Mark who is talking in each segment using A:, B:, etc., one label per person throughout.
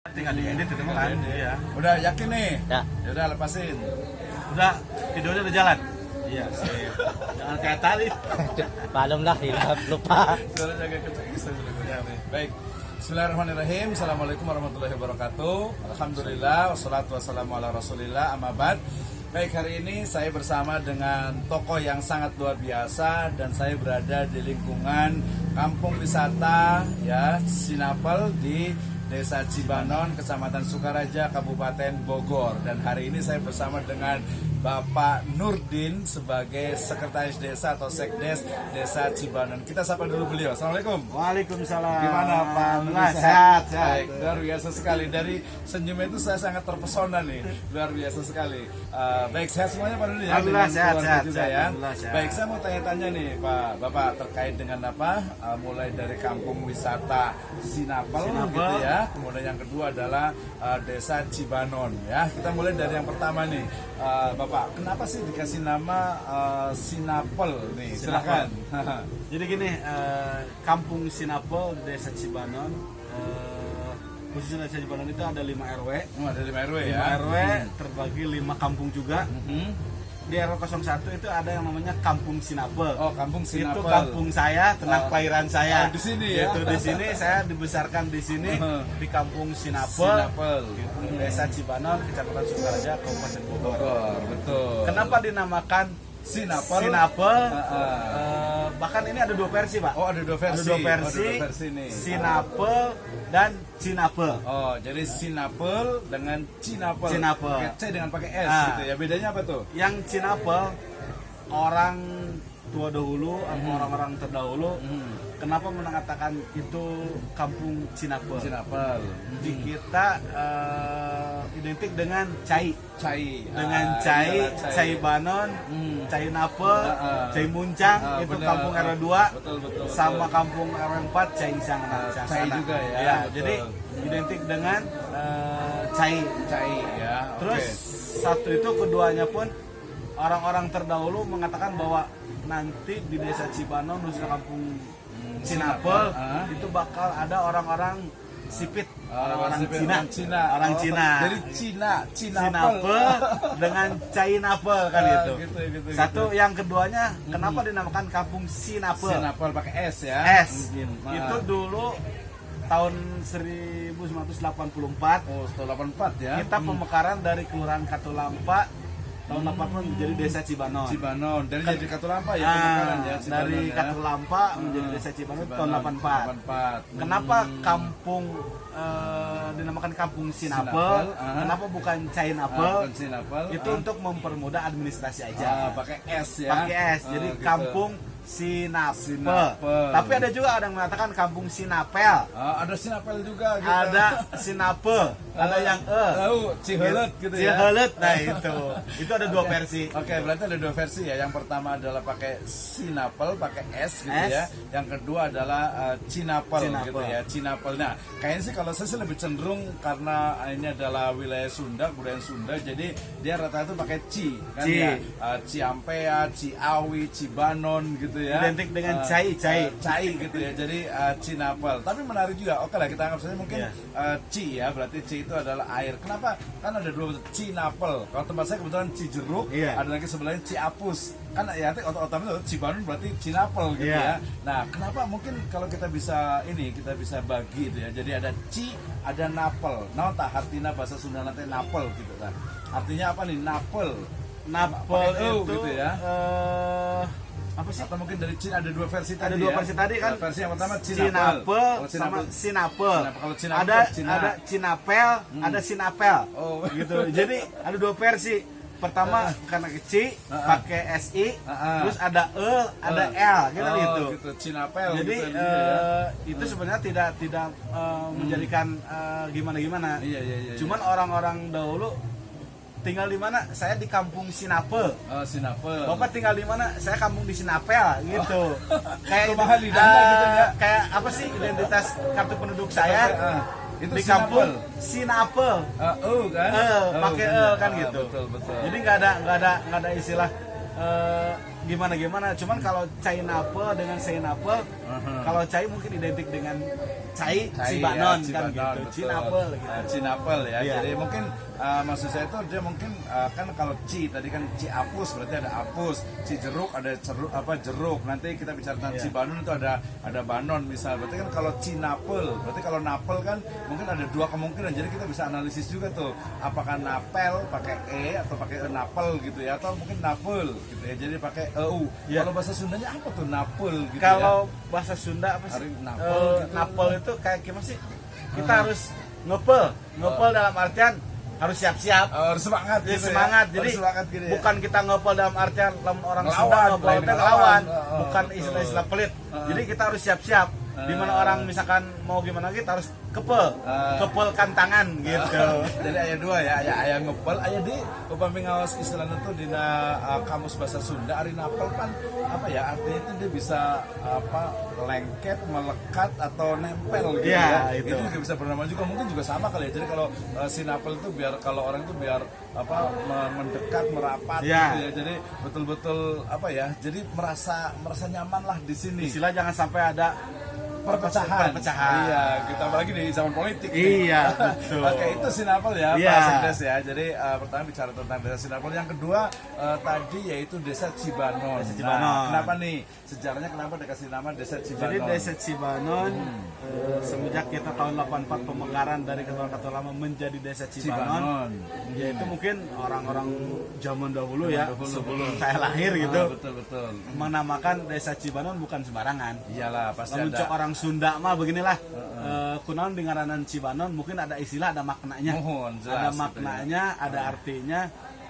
A: Tinggal diedit itu kan. Iya.
B: Udah yakin nih?
C: Ya.
B: Ya udah lepasin.
A: Udah, videonya udah jalan. Iya, sip. Jangan kayak tadi.
C: Malum lah, lupa.
B: Suaranya agak kecil. Baik. Bismillahirrahmanirrahim. Assalamualaikum warahmatullahi wabarakatuh. Alhamdulillah. Wassalatu wassalamu ala rasulillah. Amma ba'd. Baik, hari ini saya bersama dengan tokoh yang sangat luar biasa dan saya berada di lingkungan kampung wisata ya Sinapel di Desa Cibanon, Kecamatan Sukaraja, Kabupaten Bogor. Dan hari ini saya bersama dengan Bapak Nurdin sebagai Sekretaris Desa atau Sekdes Desa Cibanon. Kita sapa dulu beliau. Assalamualaikum.
A: Waalaikumsalam.
B: Gimana Pak Nurdin?
A: Sehat.
B: Baik, luar biasa sekali. Dari senyumnya itu saya sangat terpesona nih. Luar biasa sekali. Baik, sehat semuanya Pak Nurdin ya?
A: Alhamdulillah,
B: Dengan
A: sehat,
B: keluarga
A: sehat,
B: juga
A: sehat.
B: ya.
A: Alhamdulillah, sehat.
B: Baik, saya mau tanya-tanya nih Pak Bapak terkait dengan apa? Mulai dari kampung wisata Sinapel gitu ya. Kemudian yang kedua adalah Desa Cibanon ya. Kita mulai dari yang pertama nih. Bapak, kenapa sih dikasih nama Sinapel nih? Silakan.
A: Jadi gini, kampung Sinapel, Desa Cibanon, khususnya Desa Cibanon itu ada 5 RW.
B: Ada 5 RW
A: 5
B: ya.
A: RW terbagi 5 kampung juga. Di RW 01 itu ada yang namanya Kampung Sinapel.
B: Oh, Kampung Sinapel.
A: Itu kampung saya, tempat kelahiran saya.
B: Oh, di sini ya.
A: Itu di sini saya dibesarkan di sini di Kampung Sinapel.
B: Sinapel.
A: Gitu. Desa Cibanon, Kecamatan Sukaraja, Kabupaten Bogor.
B: Bogor, betul.
A: Kenapa dinamakan
B: Sinapel?
A: Sinapel? Bahkan ini ada 2 versi, Pak.
B: Oh, ada 2 versi.
A: Ada 2 versi.
B: Oh, ada 2 versi nih.
A: Sinapel dan Cinapel.
B: Oh, jadi Sinapel dengan Cinapel.
A: Cinapel.
B: Pakai C dengan pakai S
A: Ah.
B: gitu ya. Bedanya apa tuh?
A: Yang Cinapel orang tua dahulu atau orang-orang terdahulu kenapa mengatakan itu kampung Cinapel?
B: Sinapel.
A: Di kita identik dengan Cai.
B: Cai.
A: Dengan
B: Iyalah,
A: Cai Banon, Cai Napel, Cai Muncang, itu
B: bener.
A: kampung RW 2.
B: Betul.
A: Sama kampung RW 4 Cai Isang.
B: Cai juga ya.
A: Ya,
B: Betul.
A: jadi identik dengan Cai.
B: Cai ya.
A: Terus satu itu keduanya pun orang-orang terdahulu mengatakan bahwa nanti di Desa Cibanon, khususnya kampung Sinapel, itu bakal ada orang-orang sipit, orang-orang Cina. Orang Cina.
B: Jadi Cinapel
A: Sinapel dengan Cainapel kan gitu.
B: Gitu.
A: Satu yang keduanya kenapa dinamakan kampung Sinapel?
B: Sinapel pakai S ya.
A: S.
B: Mungkin.
A: Itu dulu tahun 1984
B: Oh, 84 ya.
A: kita pemekaran dari Kelurahan Katulampa tahun 80 menjadi Desa Cibanon.
B: Cibanon. Dari jadi Katulampa ya pemekaran ya. Cibanon
A: Dari
B: ya.
A: Katulampa menjadi Desa Cibanon tahun 84.
B: 84.
A: Kenapa kampung dinamakan kampung Sinapel? Kenapa bukan Cainapel?
B: Bukan Sinapel.
A: Itu untuk mempermudah administrasi aja.
B: Pakai S ya.
A: Pakai S. Jadi
B: gitu.
A: kampung Sinapel.
B: Sinapel.
A: Tapi ada juga orang yang mengatakan kampung Sinapel.
B: Ada Sinapel juga gitu.
A: Ada Sinapel, ada yang
B: Tahu Cihelet gitu ya.
A: Cihelet. Nah itu ada 2 versi.
B: Oke, berarti ada 2 versi ya. Yang pertama adalah pakai Sinapel, pakai S gitu
A: S.
B: ya. Yang kedua adalah Cinapel
A: Cinapel.
B: gitu ya. Cinapel. Nah, kayaknya sih kalau saya sih lebih cenderung karena ini adalah wilayah Sunda, budaya Sunda, jadi dia rata-rata pakai Ci kan
A: Ci.
B: ya. Ciampea, Ciawi, Cibanon gitu ya.
A: Identik dengan Cai.
B: Cai gitu ya. Jadi Cinapel. Tapi menarik juga. Oke lah, kita anggap saja mungkin Ci ya. Berarti Ci itu adalah air. Kenapa? Kan ada 2 Cinapel. Kalau tempat saya kebetulan Cijeruk, ada lagi sebelahnya Ciapus. Kan ya otomatis Cibanon berarti Cinapel gitu ya. Nah, kenapa mungkin kalau kita bisa bagi itu ya. Jadi ada Ci, ada Napel. Nah, tak artinya bahasa Sunda nanti Napel gitu kan. Artinya apa nih? Napel.
A: Napel
B: Pakai
A: itu
B: gitu ya.
A: Apa sih?
B: Atau mungkin dari Cina ada 2 versi
A: Ada
B: tadi
A: 2
B: ya.
A: versi tadi kan.
B: Versi yang pertama
A: Cinapel
B: Kalau
A: sama Sinapel.
B: Kalau Cinapel
A: Ada
B: Cina.
A: ada Cinapel, ada Sinapel.
B: Oh.
A: Gitu. Jadi ada 2 versi. Pertama karena kecil pakai SI, terus ada ada L gitu.
B: Cinapel.
A: Jadi
B: gitu ya.
A: itu sebenarnya tidak menjadikan gimana-gimana.
B: Iya.
A: Cuman orang-orang dahulu tinggal di mana? Saya di kampung Sinapel.
B: Sinapel.
A: Bapak tinggal di mana? Saya kampung di Sinapel gitu. Kayak
B: Rumahan di Dana gitu ya.
A: Kayak apa sih identitas kartu penduduk saya?
B: Itu
A: di kampung Sinapel.
B: Kan?
A: Pakai kan gitu.
B: Betul.
A: Jadi nggak ada istilah gimana. Cuman kalau Cainapel dengan Sainapel Kalau Cai mungkin identik dengan Cai Cibanon
B: ya,
A: kan
B: Cibanon,
A: gitu.
B: betul.
A: Cinapel gitu.
B: Cinapel ya.
A: Iya.
B: Jadi mungkin maksud saya itu dia mungkin kan kalau tadi kan Ciapus berarti ada apus, Cijeruk ada jeruk. Nanti kita bicara tentang
A: Iya.
B: Cibanon itu ada banon misal. Berarti kan kalau Cinapel, berarti kalau napel kan mungkin ada dua kemungkinan. Jadi kita bisa analisis juga tuh apakah napel pakai atau pakai napel gitu ya, atau mungkin napel gitu ya. Jadi pakai eu.
A: Iya.
B: Kalau bahasa Sundanya apa tuh napel gitu
A: Kalau
B: ya?
A: bahasa Sunda apa sih?
B: Hari napel gitu.
A: Napel itu kayak gimana sih? Kita harus ngepel dalam artian harus siap-siap.
B: Harus semangat
A: Jadi
B: gitu
A: semangat.
B: ya.
A: Jadi
B: Harus semangat gitu ya.
A: bukan kita ngepel dalam artian orang
B: Ngelawan,
A: Sunda ngepel
B: lain
A: teh
B: ngelawan.
A: ngelawan,
B: Oh,
A: bukan
B: betul.
A: istilah-istilah pelit. Jadi kita harus siap-siap. Di mana orang misalkan mau gimana kita harus kepelkan tangan gitu.
B: Jadi ayah dua ya, ayah ngepel, ayah di upami ngawas istilahnya tuh di kamus bahasa Sunda, ari napel kan apa ya artinya itu dia bisa lengket, melekat atau nempel gitu
A: Iya,
B: ya.
A: itu.
B: Itu juga bisa bernama juga, mungkin juga sama kali ya. Jadi kalau si napel itu biar kalau orang itu biar mendekat, merapat
A: Iya.
B: gitu ya. Jadi betul-betul jadi merasa nyaman lah di sini.
A: Istilah jangan sampai ada
B: Perpecahan.
A: perpecahan.
B: Iya, kita apalagi di zaman politik.
A: Iya, betul.
B: Oke, itu Sinapel ya,
A: Iya.
B: Pak Sekdes ya. Jadi pertama bicara tentang desa Sinapel. Yang kedua tadi yaitu desa Cibanon.
A: Desa Cibanon.
B: Nah, kenapa nih? Sejarahnya kenapa dikasih nama desa Cibanon?
A: Jadi desa Cibanon semenjak kita tahun 84 pemekaran dari Ketua Lama menjadi desa Cibanon, yaitu mungkin orang-orang zaman dahulu ya, sebelum saya lahir gitu,
B: Betul.
A: menamakan desa Cibanon bukan sembarangan.
B: Iyalah, pasti
A: Lamun
B: ada.
A: cok orang Sunda mah beginilah, kunaon di ngaranan Cibanon mungkin ada istilah, ada maknanya,
B: Mohon, jelas
A: ada
B: gitu
A: maknanya, ada artinya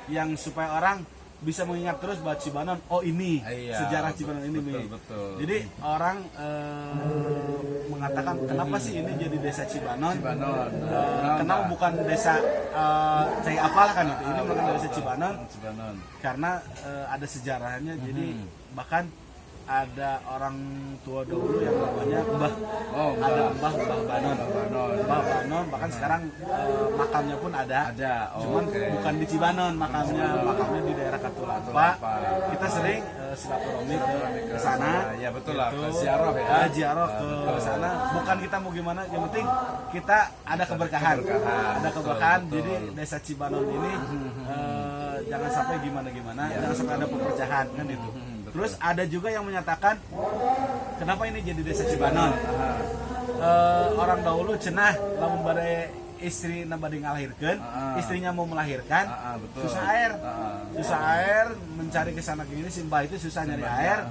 A: yang supaya orang bisa mengingat terus bahwa Cibanon, oh ini
B: Iya,
A: sejarah Cibanon ini.
B: betul.
A: Jadi orang mengatakan kenapa sih ini jadi desa Cibanon?
B: Cibanon.
A: Kenapa bukan desa Cai apalah kan itu? Ini bukan desa Cibanon
B: Cibanon.
A: karena ada sejarahnya. Jadi bahkan ada orang tua dahulu yang namanya Mbah.
B: Oh,
A: Ada Mbah Banon.
B: Banon.
A: Mbah Banon, bahkan sekarang makamnya pun ada.
B: Ada. Oh,
A: Cuman
B: oke.
A: bukan di Cibanon makamnya, makamnya di daerah Katulampa. Kita sering silaturahmi ke sana.
B: Ya betul lah,
A: Gitu.
B: ke ziarah ya.
A: Ziarah ke sana. Bukan kita mau gimana, yang penting kita ada keberkahan. Ada keberkahan.
B: Betul.
A: Jadi desa Cibanon ini jangan sampai gimana-gimana, jangan sampai ada perpecahan kan itu. Terus ada juga yang menyatakan kenapa ini jadi desa Cibanon? Orang dahulu cenah lamun bade istri bade ngalahirkeun, istrinya mau melahirkan,
B: betul.
A: susah air, mencari ke sana ke sini, Simba itu susah nyari air.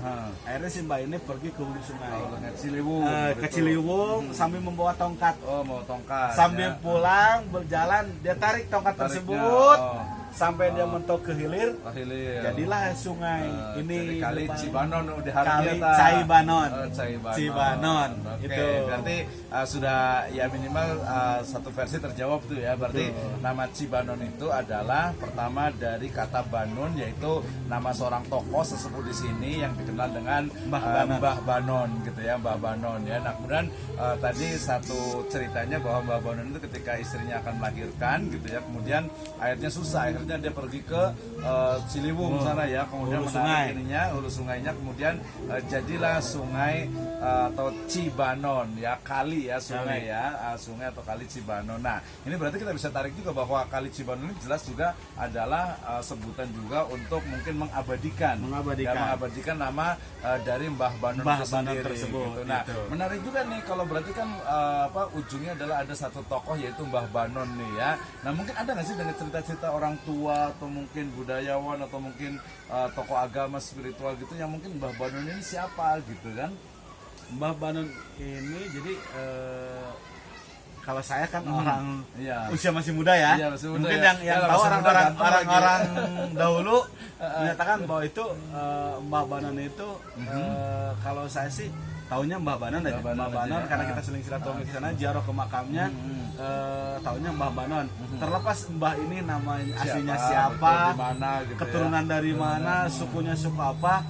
A: Akhirnya Simba ini pergi ke hulu sungai.
B: Ciliwung.
A: Ke Ciliwung sambil membawa tongkat.
B: Oh, mau tongkat.
A: Sambil
B: ya.
A: pulang berjalan dia tarik tongkat
B: Tariknya,
A: tersebut
B: oh.
A: sampai dia mentok ke hilir.
B: Hilir.
A: Jadilah sungai ini
B: Jadi kali
A: depan-
B: Cibanon udah
A: Kali Caibanon.
B: Caibanon.
A: Cibanon.
B: Oke,
A: Itu.
B: berarti sudah ya minimal satu versi terjawab tuh ya. Berarti nama Cibanon itu adalah pertama dari kata Banon, yaitu nama seorang tokoh sesepuh di sini yang dikenal dengan Mbah Banon gitu ya, Mbah Banon ya. Nah, kemudian tadi satu ceritanya bahwa Mbah Banon itu ketika istrinya akan melahirkan gitu ya, kemudian airnya susah, akhirnya dia pergi ke Ciliwung sana ya, kemudian
A: hulu
B: menarik
A: sungai.
B: ininya, hulu sungainya, kemudian jadilah sungai atau Cibanon ya, kali ya, sungai ya, sungai atau kali Cibanon. Nah, ini berarti kita bisa tarik juga bahwa kali Cibanon ini jelas juga adalah sebutan juga untuk mungkin mengabadikan nama dari Mbah Banon
A: Mbah
B: itu
A: Banon
B: sendiri,
A: tersebut,
B: gitu. Nah,
A: gitu.
B: menarik juga nih kalau berarti kan ujungnya adalah ada satu tokoh yaitu Mbah Banon nih ya. Nah, mungkin ada nggak sih dengan cerita-cerita orang tua atau mungkin budayawan atau mungkin tokoh agama spiritual gitu yang mungkin Mbah Banon ini siapa gitu kan?
A: Mbah Banon ini jadi kalau saya kan orang
B: Iya.
A: usia masih muda ya.
B: Iya, masih muda
A: Mungkin
B: ya.
A: yang
B: Ya,
A: tahu
B: masih muda, ganteng lagi.
A: orang-orang dahulu menyatakan bahwa itu Mbah Banon itu kalau saya sih tahunya Mbah Banon aja. Mbah Banon karena kita sering silaturahmi ke sana, ziarah ke makamnya, tahunya Mbah Banon. Terlepas Mbah ini namanya aslinya siapa,
B: dari mana gitu ya.
A: keturunan dari mana, sukunya suku apa,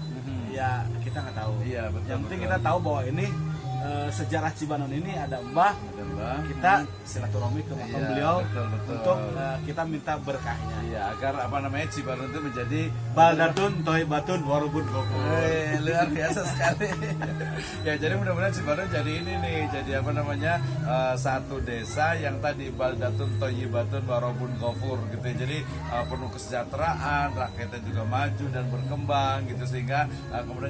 A: ya kita nggak tahu.
B: Iya, betul,
A: Yang penting
B: betul.
A: kita tahu bahwa ini sejarah Cibanon ini ada Mbah kita silaturahmi ke makam
B: Iya,
A: beliau
B: betul.
A: untuk kita minta berkahnya.
B: Iya, agar apa namanya Cibarun itu menjadi
A: Baldatun Thayyibatun Warabun Ghafur.
B: luar biasa sekali. Ya, jadi mudah-mudahan Cibarun jadi ini nih, jadi apa namanya satu desa yang tadi Baldatun Thayyibatun Warabun Ghafur gitu ya. Jadi penuh kesejahteraan, rakyatnya juga maju dan berkembang gitu, sehingga kemudian